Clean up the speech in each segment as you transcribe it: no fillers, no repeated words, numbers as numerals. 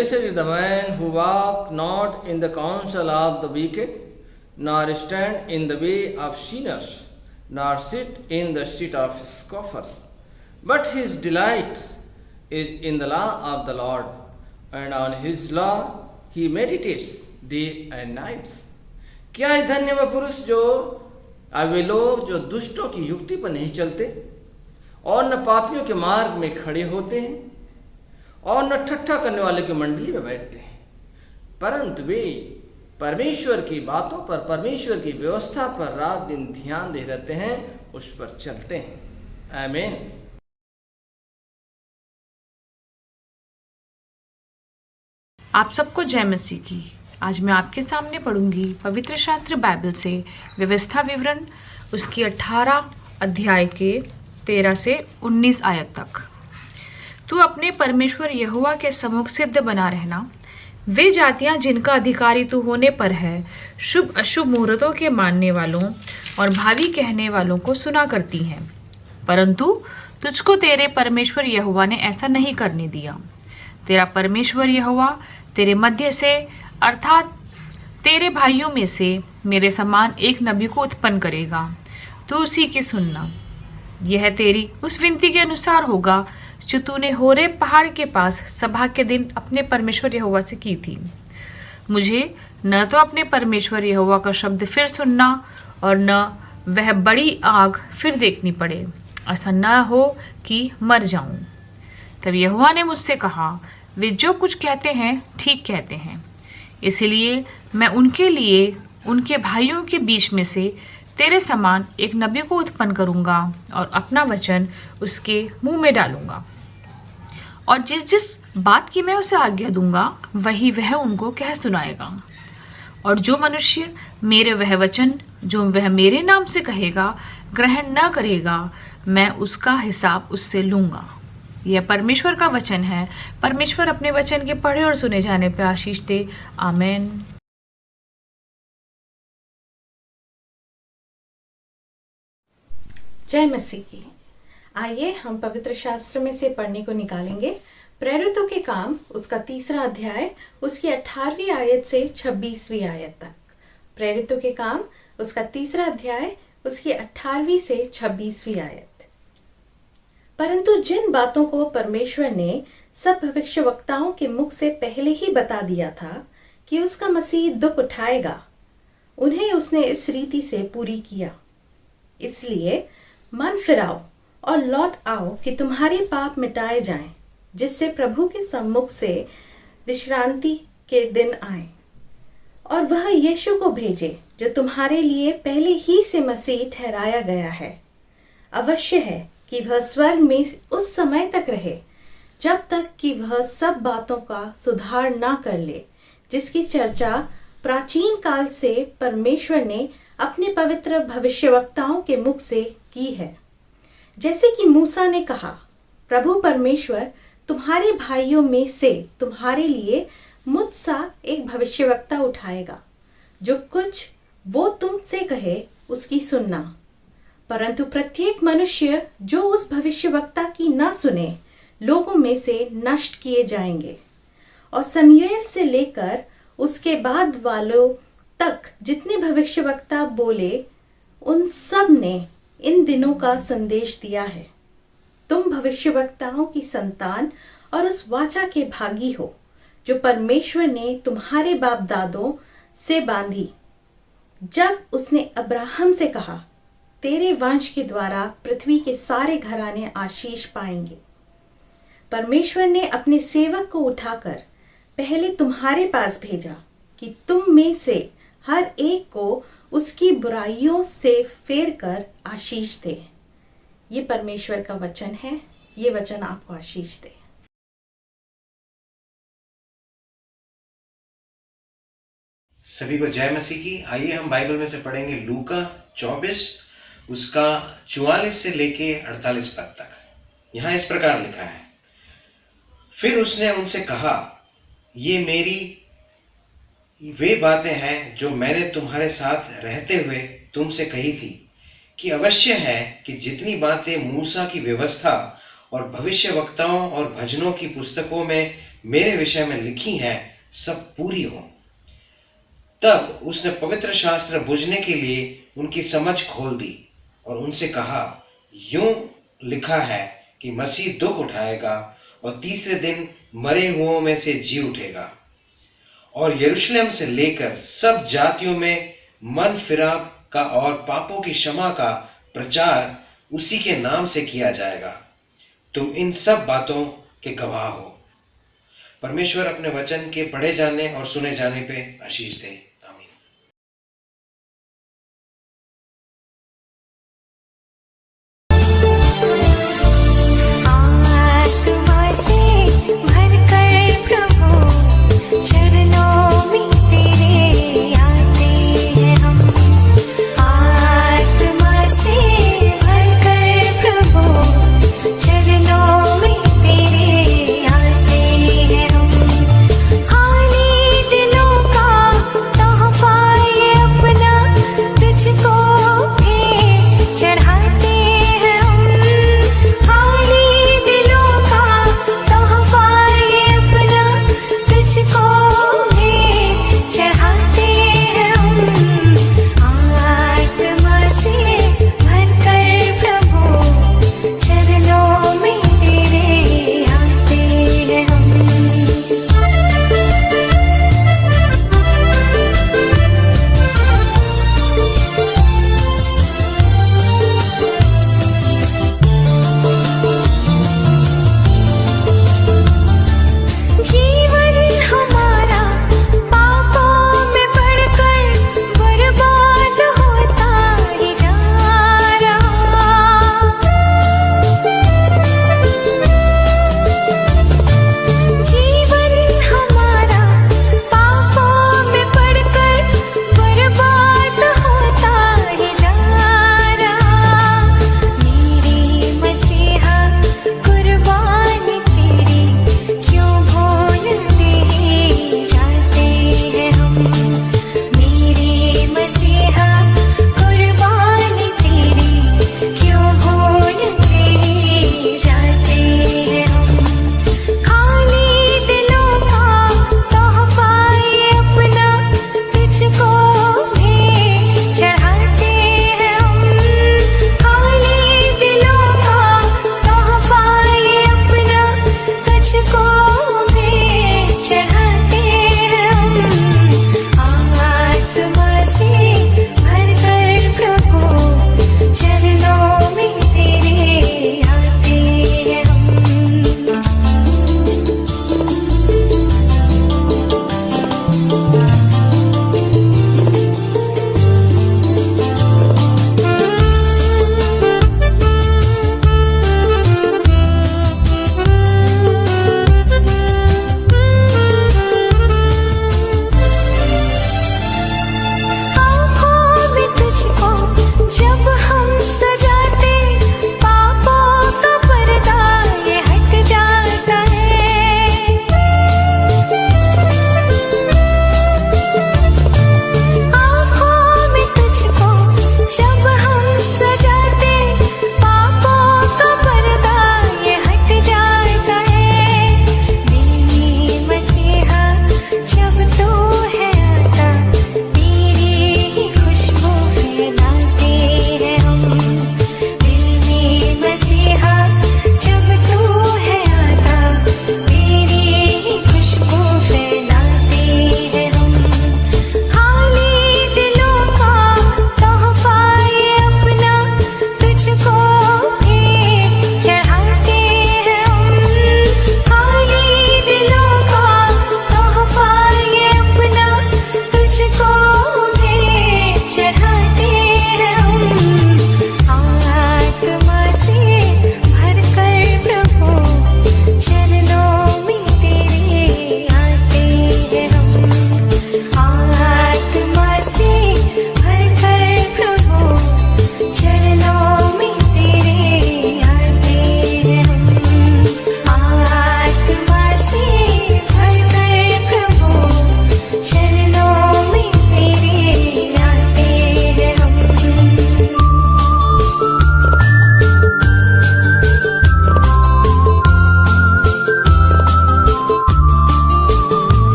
Blessed is the man who walk not in the counsel of the wicked, nor stand in the way of sinners, nor sit in the seat of scoffers. But his delight is in the law of the Lord, and on his law he meditates day and night. क्या है धन्य वह पुरुष जो वे लोग जो दुष्टों की युक्ति पर नहीं चलते और न पापियों के मार्ग में खड़े होते हैं और न ठट्ठा करने वाले की मंडली में बैठते हैं, परंतु वे परमेश्वर की बातों पर, परमेश्वर की व्यवस्था पर रात दिन ध्यान दे रहते हैं, उस पर चलते हैं। आमीन। आप सबको जय मसीह की। आज मैं आपके सामने पढ़ूंगी पवित्र शास्त्र बाइबल से व्यवस्था विवरण, उसकी 18 अध्याय के 13 से 19 आयत तक। तू अपने परमेश्वर यहोवा के सम्मुख सिद्ध बना रहना। वे जातियां जिनका अधिकारी तू होने पर है, शुभ अशुभ मुहूर्तों के मानने वालों और भावी कहने वालों को सुना करती हैं, परंतु तुझको तेरे परमेश्वर यहोवा ने ऐसा नहीं करने दिया। तेरा परमेश्वर यहोवा तेरे मध्य से अर्थात तेरे भाइयों में से मेरे समान एक नबी को उत्पन्न करेगा, तू उसी की सुनना। यह तेरी उस विनती के अनुसार होगा जो तूने होरेब पहाड़ के पास सभा के दिन अपने परमेश्वर यहोवा से की थी। मुझे न तो अपने परमेश्वर यहोवा का शब्द फिर सुनना और न वह बड़ी आग फिर देखनी पड़े, ऐसा न हो कि मर जाऊं। तब यहोवा ने मुझसे कहा, वे जो कुछ कहते हैं ठीक कहते हैं, इसलिए मैं उनके लिए उनके भाइयों के बीच में से तेरे समान एक नबी को उत्पन्न करूंगा और अपना वचन उसके मुंह में डालूंगा, और जिस जिस बात की मैं उसे आज्ञा दूंगा वही वह उनको कह सुनाएगा। और जो मनुष्य मेरे वह वचन जो वह मेरे नाम से कहेगा ग्रहण न करेगा, मैं उसका हिसाब उससे लूंगा। यह परमेश्वर का वचन है। परमेश्वर अपने वचन के पढ़े और सुने जाने पर आशीष दे। आमीन। जय मसीह की। आइए हम पवित्र शास्त्र में से पढ़ने को निकालेंगे प्रेरितों के काम, उसका 3 अध्याय, उसकी 18वीं आयत से 26वीं आयत तक। प्रेरितों के काम, उसका 3 अध्याय, उसकी 18वीं से 26वीं आयत। परंतु जिन बातों को परमेश्वर ने सब भविष्यवक्ताओं के मुख से पहले ही बता दिया था कि उसका मसीह दुख उठाएगा, उन्हें उसने इस रीति से पूरी किया। इसलिए मन फिराओ और लौट आओ कि तुम्हारे पाप मिटाए जाएं, जिससे प्रभु के सम्मुख से विश्रांति के दिन आए। और वह यीशु को भेजे जो तुम्हारे लिए पहले ही से मसीह ठहराया गया है। अवश्य है कि वह स्वर्ग में उस समय तक रहे जब तक कि वह सब बातों का सुधार ना कर ले, जिसकी चर्चा प्राचीन काल से परमेश्वर ने अपने पवित्र भविष्यवक्ताओं के मुख से की है। जैसे कि मूसा ने कहा, प्रभु परमेश्वर तुम्हारे भाइयों में से तुम्हारे लिए मुझसा एक भविष्यवक्ता उठाएगा, जो कुछ वो तुमसे कहे उसकी सुनना। परंतु प्रत्येक मनुष्य जो उस भविष्यवक्ता की न सुने, लोगों में से नष्ट किए जाएंगे। और शमूएल से लेकर उसके बाद वालों तक जितने भविष्यवक्ता बोले, उन सब ने इन दिनों का संदेश दिया है। तुम भविष्यवक्ताओं की संतान और उस वाचा के भागी हो जो परमेश्वर ने तुम्हारे बाप दादों से बांधी, जब उसने अब्राहम से कहा, तेरे वंश के द्वारा पृथ्वी के सारे घराने आशीष पाएंगे। परमेश्वर ने अपने सेवक को उठाकर पहले तुम्हारे पास भेजा कि तुम में से हर एक को उसकी बुराइयों से फेर कर आशीष दे। ये परमेश्वर का वचन है। ये वचन आपको आशीष दे। सभी को जय मसीह की। आइए हम बाइबल में से पढ़ेंगे लूका 24, उसका 44 से लेके 48 पद तक। यहां इस प्रकार लिखा है, फिर उसने उनसे कहा, ये मेरी वे बातें हैं जो मैंने तुम्हारे साथ रहते हुए तुमसे कही थी, कि अवश्य है कि जितनी बातें मूसा की व्यवस्था और भविष्यवक्ताओं और भजनों की पुस्तकों में मेरे विषय में लिखी हैं सब पूरी हो। तब उसने पवित्र शास्त्र बुझने के लिए उनकी समझ खोल दी और उनसे कहा, यूं लिखा है कि मसीह दुख उठाएगा और तीसरे दिन मरे हुओं में से जी उठेगा और यरूशलेम से लेकर सब जातियों में मन फिराव का और पापों की क्षमा का प्रचार उसी के नाम से किया जाएगा। तुम इन सब बातों के गवाह हो। परमेश्वर अपने वचन के पढ़े जाने और सुने जाने पे आशीष दे। आमीन। आत्मा से भरकर प्रभु चरणों में तेरे आते हैं हम। आत्मा से भरकर प्रभु चरणों में तेरे आते हैं हम। खाली दिलों का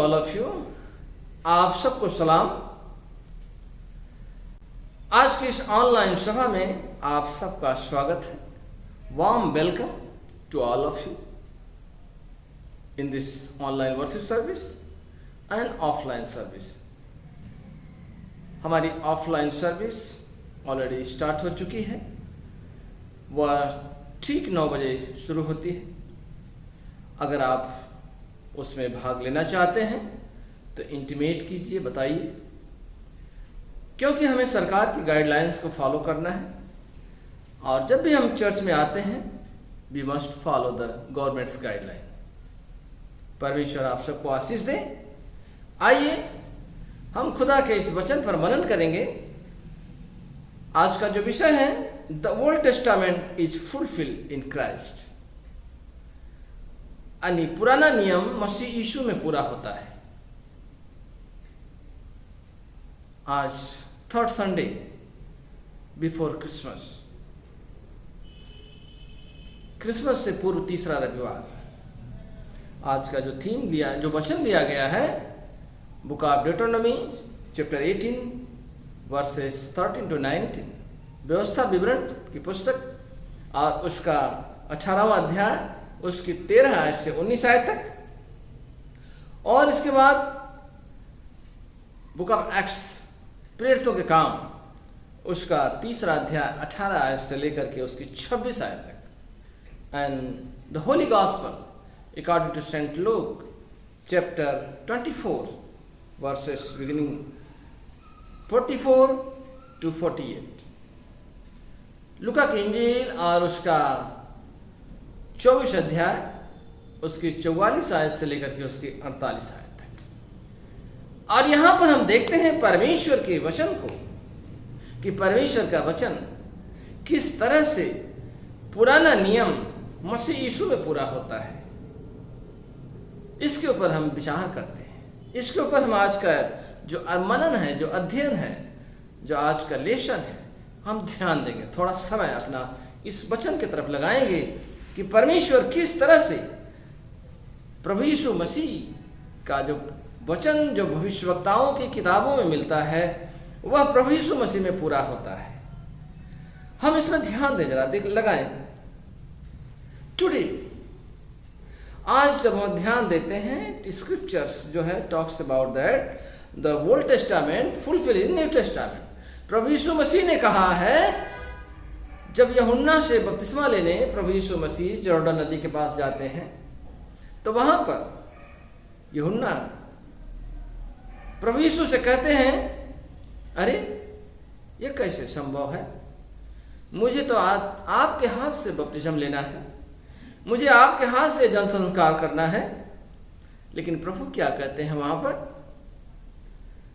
ऑल ऑफ यू। आप सबको सलाम। आज की इस ऑनलाइन सभा में आप सबका स्वागत है। Warm welcome to all of you in this online worship service and offline service. हमारी ऑफलाइन सर्विस ऑलरेडी स्टार्ट हो चुकी है। वह ठीक 9 बजे शुरू होती है। अगर आप उसमें भाग लेना चाहते हैं तो इंटीमेट कीजिए, बताइए, क्योंकि हमें सरकार की गाइडलाइंस को फॉलो करना है और जब भी हम चर्च में आते हैं we must follow the government's guideline. परमेश्वर आप सबको आशीष दे। आइए हम खुदा के इस वचन पर मनन करेंगे। आज का जो विषय है, the old testament is fulfilled in Christ, यानी पुराना नियम मसीह यीशु में पूरा होता है। आज third Sunday before Christmas, Christmas से पूर्व तीसरा रविवार। आज का जो थीम लिया, जो वचन लिया गया है, book of Deuteronomy chapter 18 verses 13 to 19, व्यवस्था विवरण की पुस्तक और उसका 18वां अध्याय, उसकी 13 आयत से 19 आयत तक। और इसके बाद बुक ऑफ एक्ट्स, प्रेरितों के काम, उसका 3रा अध्याय 18 आयत से लेकर के उसकी 26 आयत तक। And the holy gospel according to saint Luke chapter 24 verses beginning 44 to 48। लूका की इंजील और उसका 24 अध्याय, उसकी 44 आयत से लेकर के उसकी 48 आयत तक। और यहां पर हम देखते हैं परमेश्वर के वचन को, कि परमेश्वर का वचन किस तरह से पुराना नियम मसीह यीशु में पूरा होता है। इसके ऊपर हम विचार करते हैं। इसके ऊपर हम आज का जो मनन है, जो अध्ययन है, जो आज का लेसन है, हम ध्यान देंगे। थोड़ा समय अपना इस वचन की तरफ लगाएंगे कि परमेश्वर किस तरह से प्रभु यीशु मसीह का जो वचन, जो भविष्यवक्ताओं की किताबों में मिलता है, वह प्रभु यीशु मसीह में पूरा होता है। हम इसमें ध्यान दें, जरा लगाएं। टुडे, आज जब हम ध्यान देते हैं, स्क्रिप्चर्स जो है talks about that the old testament fulfil in new testament. प्रभु यीशु मसीह ने कहा है, जब यूहन्ना से बपतिस्मा लेने प्रभु यीशु मसीह जॉर्डन नदी के पास जाते हैं, तो वहां पर यूहन्ना प्रभु यीशु से कहते हैं, अरे ये कैसे संभव है? मुझे तो आपके हाथ से बपतिस्मा लेना है, मुझे आपके हाथ से जल संस्कार करना है। लेकिन प्रभु क्या कहते हैं वहां पर?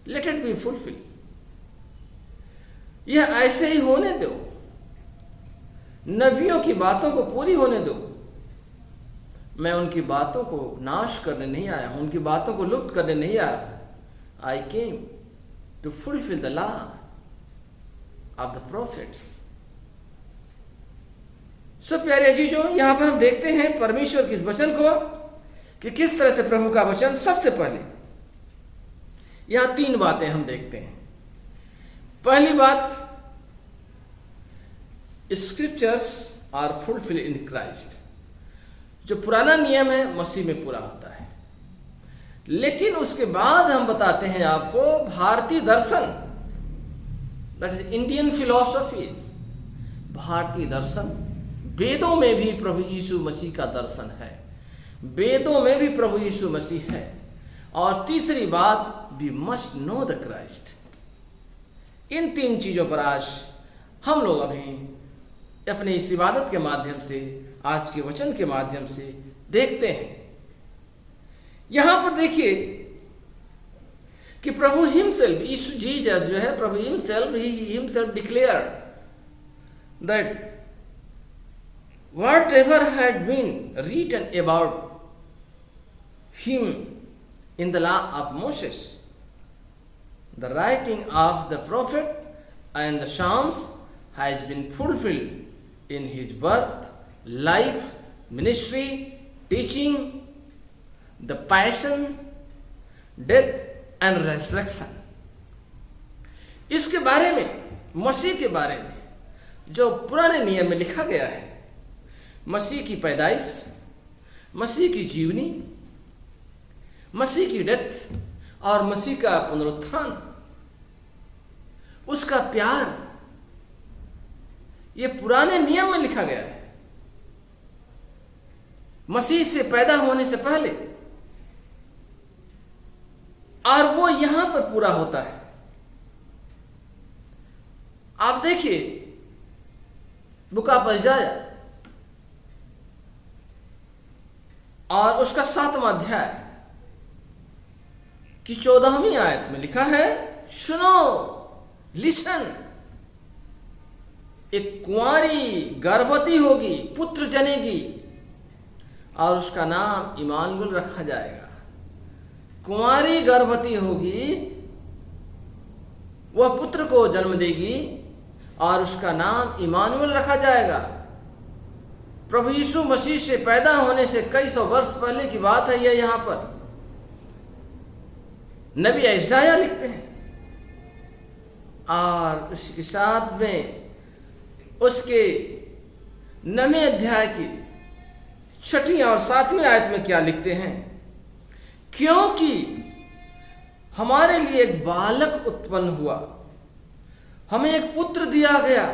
लेट इट बी फुलफिल, यह ऐसे ही होने दो, नबियों की बातों को पूरी होने दो। मैं उनकी बातों को नाश करने नहीं आया हूं, उनकी बातों को लुप्त करने नहीं आया। I came to fulfil the law of the prophets. So प्यारे अजीजों, यहां पर हम देखते हैं परमेश्वर के इस वचन को, कि किस तरह से प्रभु का वचन, सबसे पहले यहां 3 बातें हम देखते हैं। पहली बात, scriptures are fulfil in Christ. जो पुराना नियम है मसीह में पूरा होता है। लेकिन उसके बाद हम बताते हैं आपको भारतीय दर्शन, दैट इज इंडियन फिलॉसफीज, भारतीय दर्शन, वेदों में भी प्रभु यीशु मसीह का दर्शन है, वेदों में भी प्रभु यीशु मसीह है। और तीसरी बात, we must know the Christ. इन 3 चीजों पर आज हम लोग अभी अपने इस इबादत के माध्यम से, आज के वचन के माध्यम से देखते हैं। यहां पर देखिए कि प्रभु हिमसेल्फ, यीशु जीसस जो है, प्रभु himself declare that whatever had been written about him in the law of Moses, the writing of the prophet and the Psalms has been fulfilled in his birth, life, ministry, teaching, the passion, death and resurrection. इसके बारे में, मसीह के बारे में जो पुराने नियम में लिखा गया है, मसीह की पैदाइश, मसीह की जीवनी, मसीह की डेथ और मसीह का पुनरुत्थान, उसका प्यार, ये पुराने नियम में लिखा गया है। मसीह से पैदा होने से पहले, और वो यहां पर पूरा होता है। आप देखिए बुक ऑफ आइज़ाया और उसका 7वां अध्याय की 14वीं आयत में लिखा है, सुनो, लिसन, एक कुंवारी गर्भवती होगी, पुत्र जनेगी और उसका नाम इमानुएल रखा जाएगा। कुंवारी गर्भवती होगी, वह पुत्र को जन्म देगी और उसका नाम इमानुएल रखा जाएगा। प्रभु यीशु मसीह से पैदा होने से कई सौ वर्ष पहले की बात है। यह यहां पर नबी आइज़ाया लिखते हैं और उसके साथ में उसके 9वें अध्याय की 6ठी और 7वीं आयत में क्या लिखते हैं, क्योंकि हमारे लिए एक बालक उत्पन्न हुआ, हमें एक पुत्र दिया गया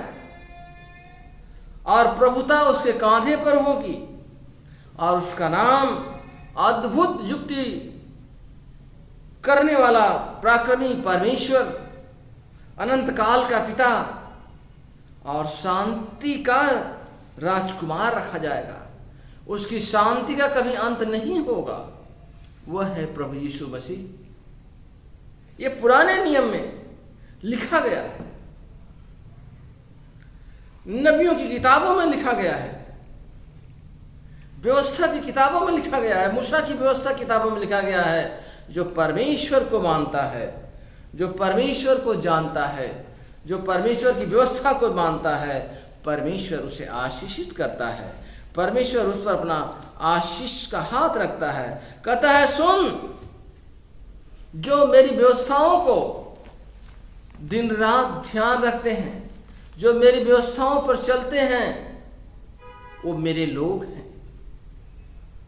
और प्रभुता उसके कांधे पर होगी और उसका नाम अद्भुत युक्ति करने वाला, पराक्रमी परमेश्वर, अनंत काल का पिता और शांति का राजकुमार रखा जाएगा। उसकी शांति का कभी अंत नहीं होगा। वह है प्रभु यीशु मसीह। यह पुराने नियम में लिखा गया है, नबियों की किताबों में लिखा गया है, व्यवस्था की किताबों में लिखा गया है, मूसा की व्यवस्था किताबों में लिखा गया है। जो परमेश्वर को मानता है, जो परमेश्वर को जानता है, जो परमेश्वर की व्यवस्था को मानता है, परमेश्वर उसे आशीषित करता है। परमेश्वर उस पर अपना आशीष का हाथ रखता है, कहता है, सुन, जो मेरी व्यवस्थाओं को दिन रात ध्यान रखते हैं, जो मेरी व्यवस्थाओं पर चलते हैं, वो मेरे लोग हैं।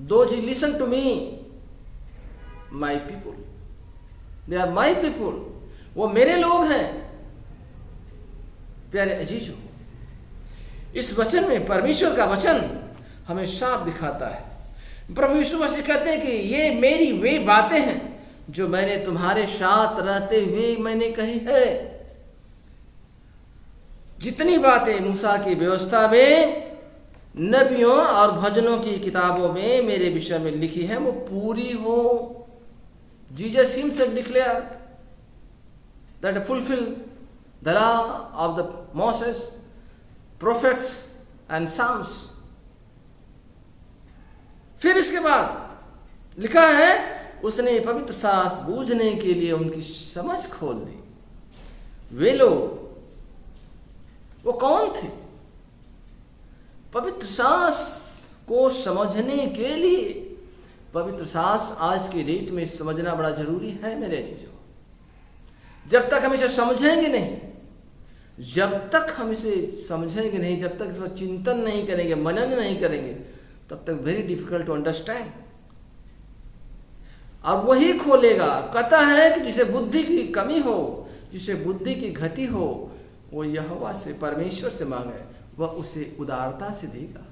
Those who listen to me, my people, they are my people, वो मेरे लोग हैं। प्यारे अजीजों, इस वचन में, परमेश्वर का वचन हमें साफ दिखाता है। प्रभु यीशु मसीह कहते हैं कि ये मेरी वे बातें हैं जो मैंने तुम्हारे साथ रहते हुए मैंने कही है। जितनी बातें मूसा की व्यवस्था में, नबियों और भजनों की किताबों में मेरे विषय में लिखी है, वो पूरी हो। Jesus himself declared that fulfil the law of the Moses, prophets and psalms. फिर इसके बाद लिखा है, उसने पवित्र शास्त्र बूझने के लिए उनकी समझ खोल दी। वे लोग, वो कौन थे? पवित्र शास्त्र को समझने के लिए, पवित्र शास्त्र आज की डेट में समझना बड़ा जरूरी है मेरे चीजों। जब तक हम इसे समझेंगे नहीं, जब तक हम इसे समझेंगे नहीं, जब तक इसका चिंतन नहीं करेंगे, मनन नहीं करेंगे, तब तक वेरी डिफिकल्ट टू अंडरस्टैंड। और वही खोलेगा। कहता है कि जिसे बुद्धि की कमी हो, जिसे बुद्धि की घटी हो, वो यहोवा से, परमेश्वर से मांगे, वह उसे उदारता से देगा।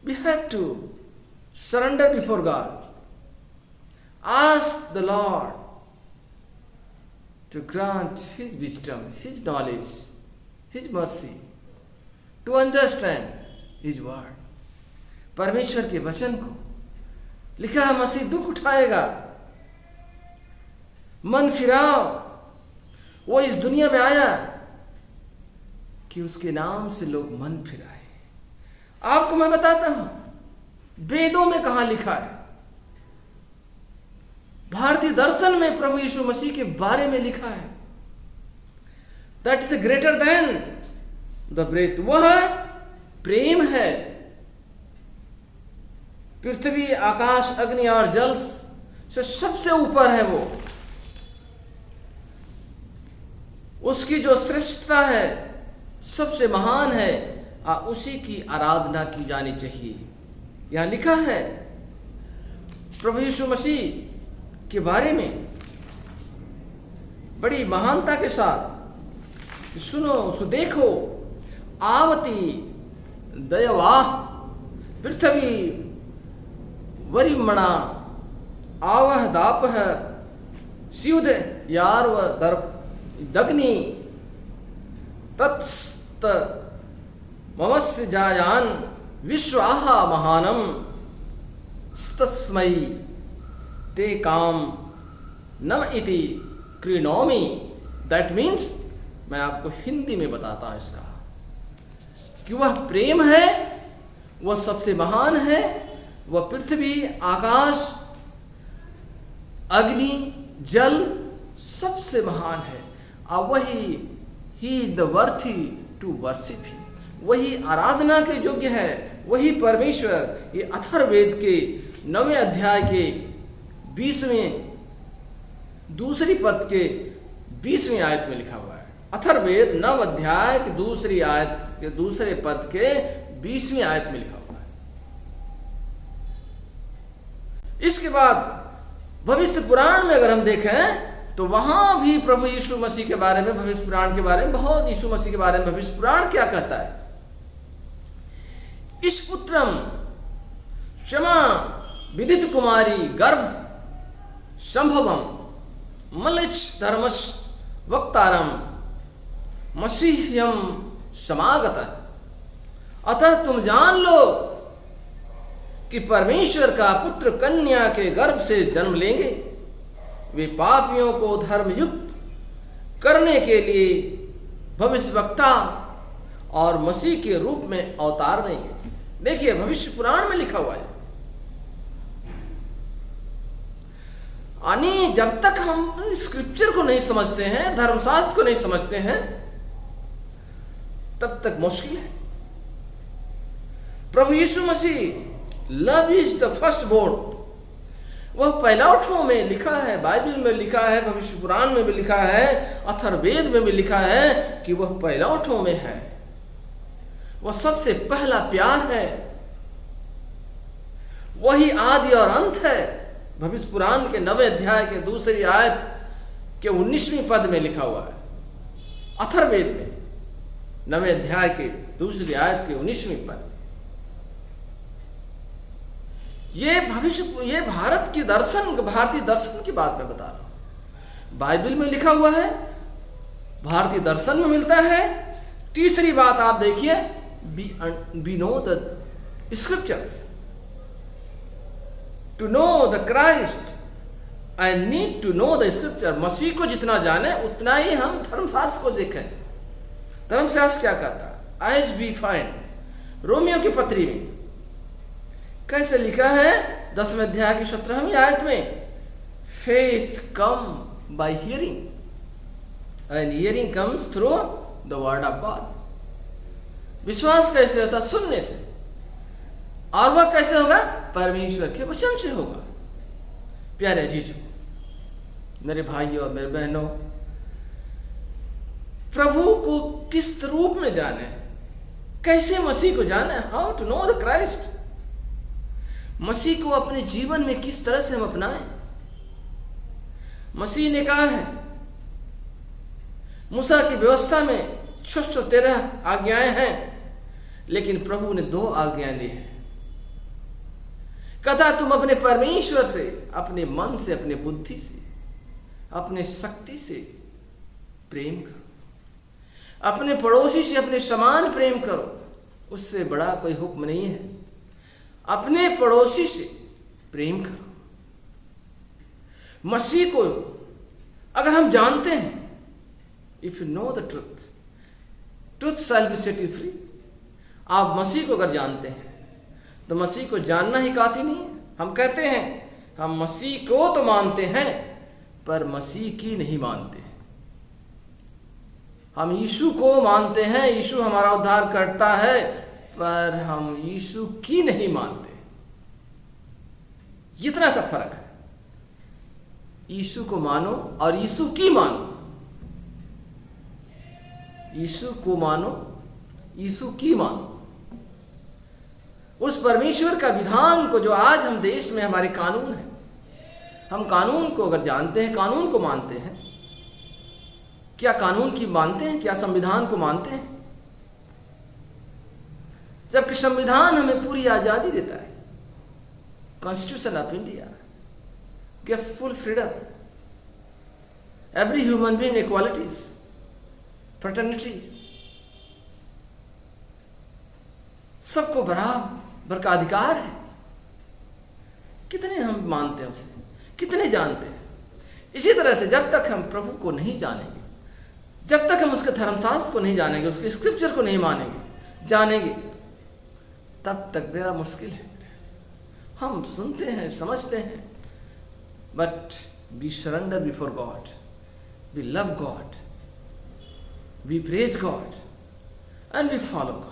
We have to surrender before God. Ask the Lord to grant His wisdom, His knowledge, His mercy, to understand His word. परमेश्वर के वचन को लिखा है, मसीह दुख उठाएगा, मन फिराओ। वो इस दुनिया में आया कि उसके नाम से लोग मन फिराए। आपको मैं बताता हूं, वेदों में कहां लिखा है, भारतीय दर्शन में प्रभु यीशु मसीह के बारे में लिखा है, that is greater than the breath. वह प्रेम है। पृथ्वी, आकाश, अग्नि और जल से सबसे ऊपर है वो, उसकी जो श्रेष्ठता है सबसे महान है, उसी की आराधना की जानी चाहिए। यहाँ लिखा है प्रभु यीशु मसीह के बारे में बड़ी महानता के साथ, सुनो सो देखो आवती दयवाह पृथ्वी वरिमणा आवह दापह स्युध यार्व दर्प दग्नि तत्स्त ममस्य जायान विश्वाहा महानम स्तस्मै ते काम नम इति क्रीणोमि। दैट मीन्स, मैं आपको हिंदी में बताता हूं इसका, कि वह प्रेम है, वह सबसे महान है, वह पृथ्वी आकाश अग्नि जल सबसे महान है, और वही ही द वर्थी टू वर्शिप ही, वही आराधना के योग्य है, वही परमेश्वर। ये अथर्ववेद के 9वें अध्याय के 20वें दूसरी पद के 20वीं आयत में लिखा हुआ है। अथर्ववेद 9 अध्याय की दूसरी आयत के दूसरे पद के 20वीं आयत में लिखा हुआ है। इसके बाद भविष्य पुराण में अगर हम देखें तो वहां भी प्रभु यीशु मसीह के बारे में, भविष्य पुराण के बारे में बहुत, यीशु मसीह के बारे में भविष्य पुराण क्या कहता है? इस पुत्रम क्षमा विदित कुमारी गर्भ संभवम मलिच धर्मस वक्तारम मसीह्यम समागत। अतः तुम जान लो कि परमेश्वर का पुत्र कन्या के गर्भ से जन्म लेंगे, वे पापियों को धर्मयुक्त करने के लिए भविष्यवक्ता और मसीह के रूप में अवतार देंगे। देखिए भविष्य पुराण में लिखा हुआ है। यानी जब तक हम स्क्रिप्चर को नहीं समझते हैं, धर्मशास्त्र को नहीं समझते हैं, तब तक मुश्किल है। प्रभु Yeshu Masih love is the first born, वह पहलौठों में लिखा है, बाइबल में लिखा है, भविष्य पुराण में भी लिखा है, अथर्ववेद में भी लिखा है कि वह पहलौठों में है, वह सबसे पहला प्यार है, वही आदि और अंत है। भविष्य पुराण के 9वें अध्याय के दूसरी आयत के 19वीं पद में लिखा हुआ है। अथर्ववेद में 9वें अध्याय के दूसरी आयत के 19वीं पद। ये भारत की दर्शन, भारतीय दर्शन की बात मैं बता रहा हूं। बाइबल में लिखा हुआ है, भारतीय दर्शन में मिलता है। तीसरी बात आप देखिए, we know the scriptures. To know the Christ, I need to know the scripture. मसीह को जितना जाने उतना ही हम धर्मशास्त्र को देखें। धर्मशास्त्र क्या कहता है? As we find, रोमियो की पत्री में कैसे लिखा है 10वें अध्याय की 17वीं आयत में, faith come by hearing and hearing comes through the word of God. विश्वास कैसे होता? सुनने से, और वह कैसे होगा? परमेश्वर के वचन से होगा। प्यारे जीजो, मेरे भाइयों और मेरे बहनों, प्रभु को किस रूप में जाने, कैसे मसीह को जाने? How to know the Christ. Masih को अपने जीवन में किस तरह से हम अपनाएं? मसीह ने कहा है, मूसा की व्यवस्था में 613 आज्ञाएं हैं, लेकिन प्रभु ने 2 आज्ञाएं दी हैं। कहता तुम अपने परमेश्वर से, अपने मन से, अपने बुद्धि से, अपने शक्ति से प्रेम करो, अपने पड़ोसी से अपने समान प्रेम करो। उससे बड़ा कोई हुक्म नहीं है। अपने पड़ोसी से प्रेम करो। मसीह को अगर हम जानते हैं, if you know the truth, truth shall be set you free. आप मसीह को अगर जानते हैं तो मसीह को जानना ही काफी नहीं है। हम कहते हैं हम मसीह को तो मानते हैं, पर मसीह की नहीं मानते। हम यीशु को मानते हैं, यीशु हमारा उद्धार करता है, पर हम यीशु की नहीं मानते। इतना सा फर्क है। यीशु को मानो और यीशु की मानो। यीशु को मानो, यीशु की मानो। उस परमेश्वर का विधान को जो आज हम देश में हमारे कानून है, हम कानून को अगर जानते हैं, कानून को मानते हैं, क्या कानून की मानते हैं, क्या संविधान को मानते हैं? जबकि संविधान हमें पूरी आजादी देता है। Constitution of India gives full freedom, every human being equalities, fraternities, सबको बराबर का अधिकार है। कितने हम मानते हैं उसे, कितने जानते हैं? इसी तरह से जब तक हम प्रभु को नहीं जानेंगे, जब तक हम उसके धर्मशास्त्र को नहीं जानेंगे, उसके स्क्रिप्चर को नहीं मानेंगे, जानेंगे, तब तक मेरा मुश्किल है। हम सुनते हैं, समझते हैं, but we surrender before God, we love God, we praise God and we follow God.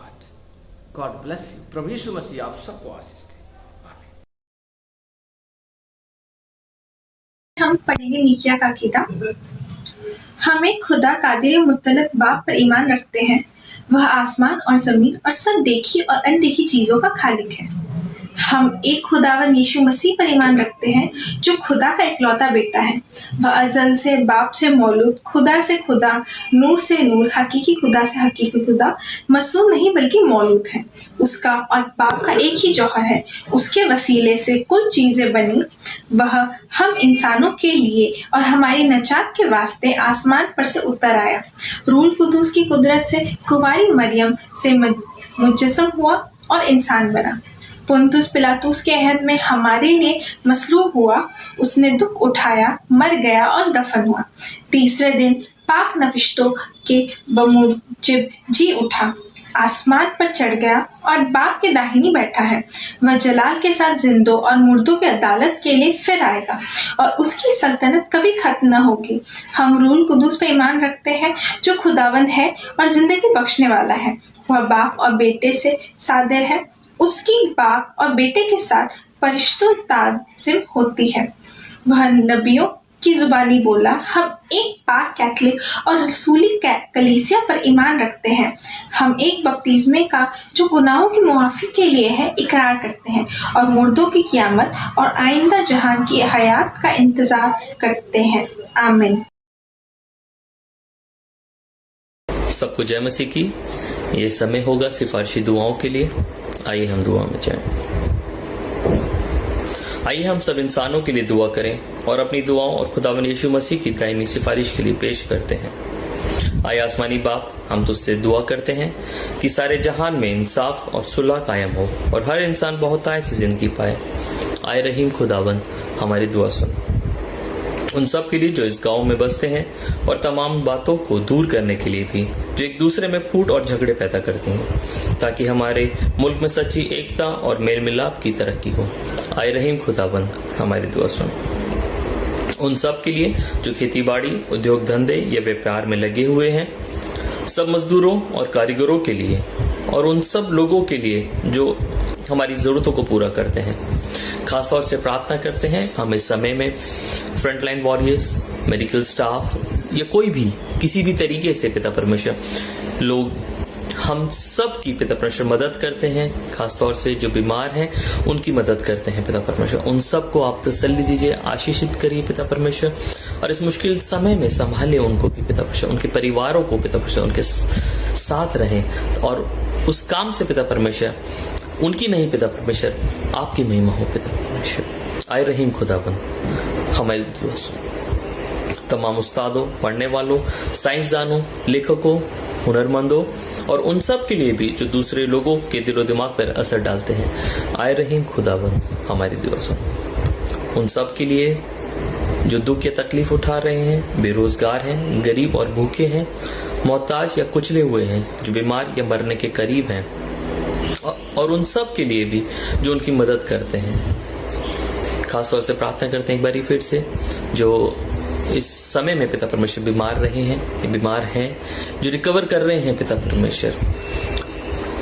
God bless you. प्रभु यीशु मसीह आप सबको आशीष दे। हम पढ़ेंगे नीकिया का अकीदा। हम एक खुदा कादिर मुतलक बाप पर ईमान रखते हैं। वह आसमान और जमीन और सब देखी और अनदेखी चीजों का खालिक है। हम एक खुदावन यीशु मसीह पर ईमान रखते हैं जो खुदा का इकलौता बेटा है। वह अजल से बाप से मौलूद, खुदा से खुदा, नूर से नूर, हकीकी खुदा से हकीकी खुदा, मसूम नहीं बल्कि मौलूद है। उसका और बाप का एक ही जौहर है। उसके वसीले से कुल चीजें बनी। वह हम इंसानों के लिए और हमारी नजात के वास्ते आसमान पर से उतर आया। रूल कुदूस की कुदरत से कुंवारी मरियम से मुजस्सम हुआ और इंसान बना। पुंतुस पिलातुस के अहद में हमारे लिए मसलूब हुआ। उसने दुख उठाया, मर गया और दफन हुआ। तीसरे दिन पाक नविश्तों के बमूजिब जी उठा, आसमान पर चढ़ गया और बाप के दाहिनी बैठा है। वह जलाल के साथ जिंदों और मुर्दों की अदालत के लिए फिर आएगा और उसकी सल्तनत कभी खत्म न होगी। हम रूल कुदूस पर ईमान रखते हैं जो खुदावंद है और जिंदगी बख्शने वाला है। वह बाप और बेटे से सादिर है। उसकी बाप और बेटे के साथ परिश्तों ताजिम होती है। वह नबियों की जुबानी बोला। हम एक पाक कैथलिक और रसूली कलीसिया पर ईमान रखते हैं। हम एक बपतिस्मे का जो गुनाहों की मुआफ़ी के लिए है इकरार करते हैं और मुर्दों की क़यामत और आइंदा जहान की हयात का इंतज़ार करते हैं। आमीन। सबको जय मसीह की। ये समय होगा सिफारिशी दुआओं के लिए। आइए हम दुआ में जाएं। आइए हम सब इंसानों के लिए दुआ करें और अपनी दुआओं और खुदावन यीशु मसीह की दायमी सिफारिश के लिए पेश करते हैं। आए आसमानी बाप, हम तुझसे दुआ करते हैं कि सारे जहान में इंसाफ और सुलह कायम हो और हर इंसान बहुतायत से जिंदगी पाए। आए रहीम खुदावन, हमारी दुआ सुन। उन सब के लिए जो इस गांव में बसते हैं और तमाम बातों को दूर करने के लिए भी जो एक दूसरे में फूट और झगड़े पैदा करते हैं, ताकि हमारे मुल्क में सच्ची एकता और मेल मिलाप की तरक्की हो। आए रहीम खुदाबंद, हमारी दुआ सुन। उन सब के लिए जो खेती बाड़ी, उद्योग धंधे या व्यापार में लगे हुए हैं, सब मजदूरों और कारीगरों के लिए और उन सब लोगों के लिए जो हमारी ज़रूरतों को पूरा करते हैं। खास तौर से प्रार्थना करते हैं हम इस समय में फ्रंटलाइन वॉरियर्स, मेडिकल स्टाफ या कोई भी किसी भी तरीके से पिता परमेश्वर लोग, हम सब की पिता परमेश्वर मदद करते हैं। खास तौर से जो बीमार हैं उनकी मदद करते हैं पिता परमेश्वर। उन सब को आप तसल्ली दीजिए, आशीषित करिए पिता परमेश्वर, और इस मुश्किल समय में संभालिए उनको भी पिता परमेश्वर, उनके परिवारों को पिता परमेश्वर, उनके साथ रहें और उस काम से पिता परमेश्वर उनकी नहीं पिता परमेश्वर आपकी महिमा हो पिता परमेश्वर। आए रहीम खुदाबंद, हमारी दुआ सुन। तमाम उस्तादों, पढ़ने वालों, साइंसदानों, लेखकों, हुनरमंदों और उन सब के लिए भी जो दूसरे लोगों के दिलो दिमाग पर असर डालते हैं। आए रहीम खुदाबंद, हमारी दुआ सुन। उन सब के लिए जो दुख या तकलीफ उठा रहे हैं, बेरोजगार हैं, गरीब और भूखे हैं, मोहताज या कुचले हुए हैं, जो बीमार या मरने के करीब हैं, और उन सब के लिए भी जो उनकी मदद करते हैं। खास तौर से प्रार्थना करते हैं एक बारी फिर से जो इस समय में पिता परमेश्वर बीमार रहे हैं, बीमार हैं, जो रिकवर कर रहे हैं पिता परमेश्वर,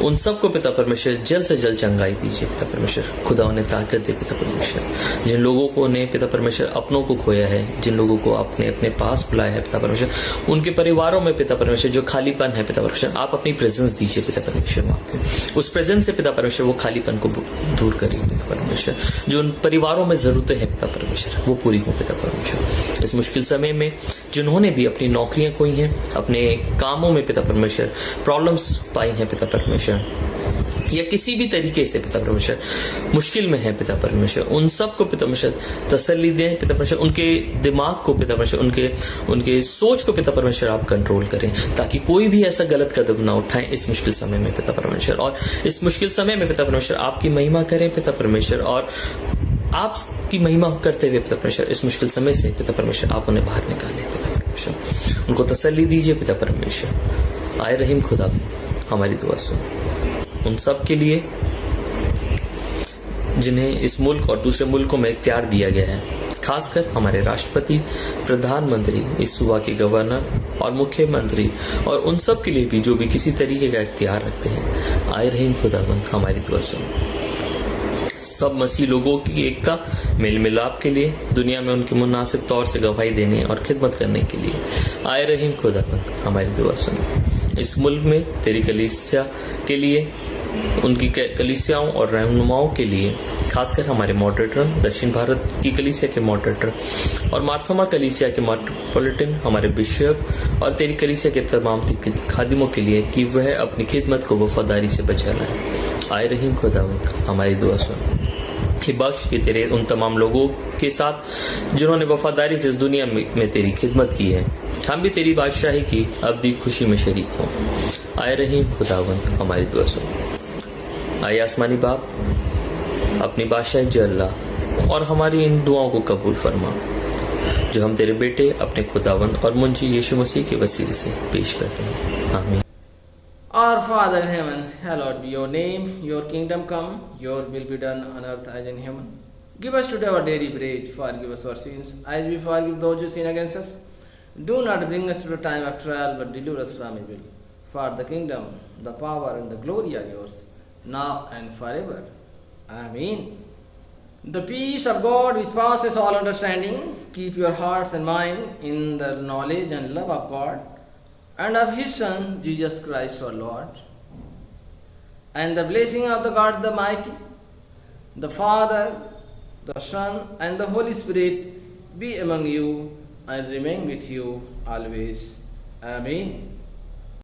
उन सबको पिता परमेश्वर जल्द से जल्द चंगाई दीजिए पिता परमेश्वर। खुदा उन्हें ताकत दे पिता परमेश्वर। जिन लोगों को ने पिता परमेश्वर अपनों को खोया है, जिन लोगों को आपने अपने पास बुलाया है पिता परमेश्वर, उनके परिवारों में पिता परमेश्वर जो खालीपन है पिता परमेश्वर, आप अपनी प्रेजेंस दीजिए पिता परमेश्वर वहाँ पे। उस प्रेजेंस से पिता परमेश्वर वो खालीपन को दूर करिए पिता परमेश्वर। जो उन परिवारों में जरूरतें हैं पिता परमेश्वर वो पूरी हो पिता परमेश्वर। इस मुश्किल समय में जिन्होंने भी अपनी नौकरियां खोई हैं, अपने कामों में पिता परमेश्वर प्रॉब्लम्स पाई हैं पिता परमेश्वर, या किसी भी तरीके से पिता परमेश्वर मुश्किल में है पिता परमेश्वर, उन सब को पिता परमेश्वर तसल्ली दें पिता परमेश्वर। उनके दिमाग को पिता परमेश्वर, उनके सोच को पिता परमेश्वर आप कंट्रोल करें, ताकि कोई भी ऐसा गलत कदम ना उठाएं इस मुश्किल समय में पिता परमेश्वर। और इस मुश्किल समय में पिता परमेश्वर आपकी महिमा करें पिता परमेश्वर, और आपकी महिमा करते हुए पिता परमेश्वर इस मुश्किल समय से पिता परमेश्वर आप उन्हें बाहर निकालें पिता परमेश्वर। उनको तसल्ली दीजिए पिता परमेश्वर। आए रहीम खुदा हमारी दुआ सुन उन सब के लिए जिन्हें इस मुल्क और दूसरे मुल्कों में इख्तियार दिया गया है, खासकर हमारे राष्ट्रपति, प्रधानमंत्री, इस सूबा के गवर्नर और मुख्यमंत्री, और उन सब के लिए भी जो भी किसी तरीके का इख्तियार रखते हैं। आए रहीम खुदावंद हमारी दुआ सुन। सब मसीह लोगों की एकता, मेल मिलाप के लिए, दुनिया में उनके मुनासिब तौर से गवाही देने और खिदमत करने के लिए। आए रहीम खुदावंद हमारी दुआ सुन। इस मुल्क में तेरी कलीसिया के लिए, उनकी कलीसियाओं और रहनुमाओं के लिए, खासकर हमारे मॉडरेटर, दक्षिण भारत की कलीसिया के मॉडरेटर और मार्थोमा कलीसिया के मेट्रोपॉलिटन, हमारे बिशप और तेरी कलीसिया के तमाम खादिमों के लिए कि वह अपनी खिदमत को वफादारी से बचा लाए। आए रहीम खुदावंद हमारी दुआ सुन। कि बख्श कि तेरे उन तमाम लोगों के साथ जिन्होंने वफादारी से इस दुनिया में तेरी खिदमत की है, हम भी तेरी बादशाही की अब्दी खुशी में शरीक हों। आए रहीम खुदावंद हमारी दुआ सुन। आए आसमानी बाप, अपनी बादशाही जल्ला और हमारी इन दुआओं को कबूल फरमा जो हम तेरे बेटे अपने खुदावंद और मुंजी यीशु मसीह के वसीले से पेश करते हैं। आमीन। Our Father in heaven, hallowed be your name, your kingdom come, your will be done on earth as in heaven. Give us today our daily bread, forgive us our sins, as we forgive those who sin against us. Do not bring us to the time of trial, but deliver us from evil. For the kingdom, the power and the glory are yours, now and forever. Amen. The peace of God which passes all understanding, keep your hearts and mind in the knowledge and love of God and of His Son, Jesus Christ our Lord. And the blessing of the God the Mighty, the Father, the Son, and the Holy Spirit be among you and remain with you always. Amen.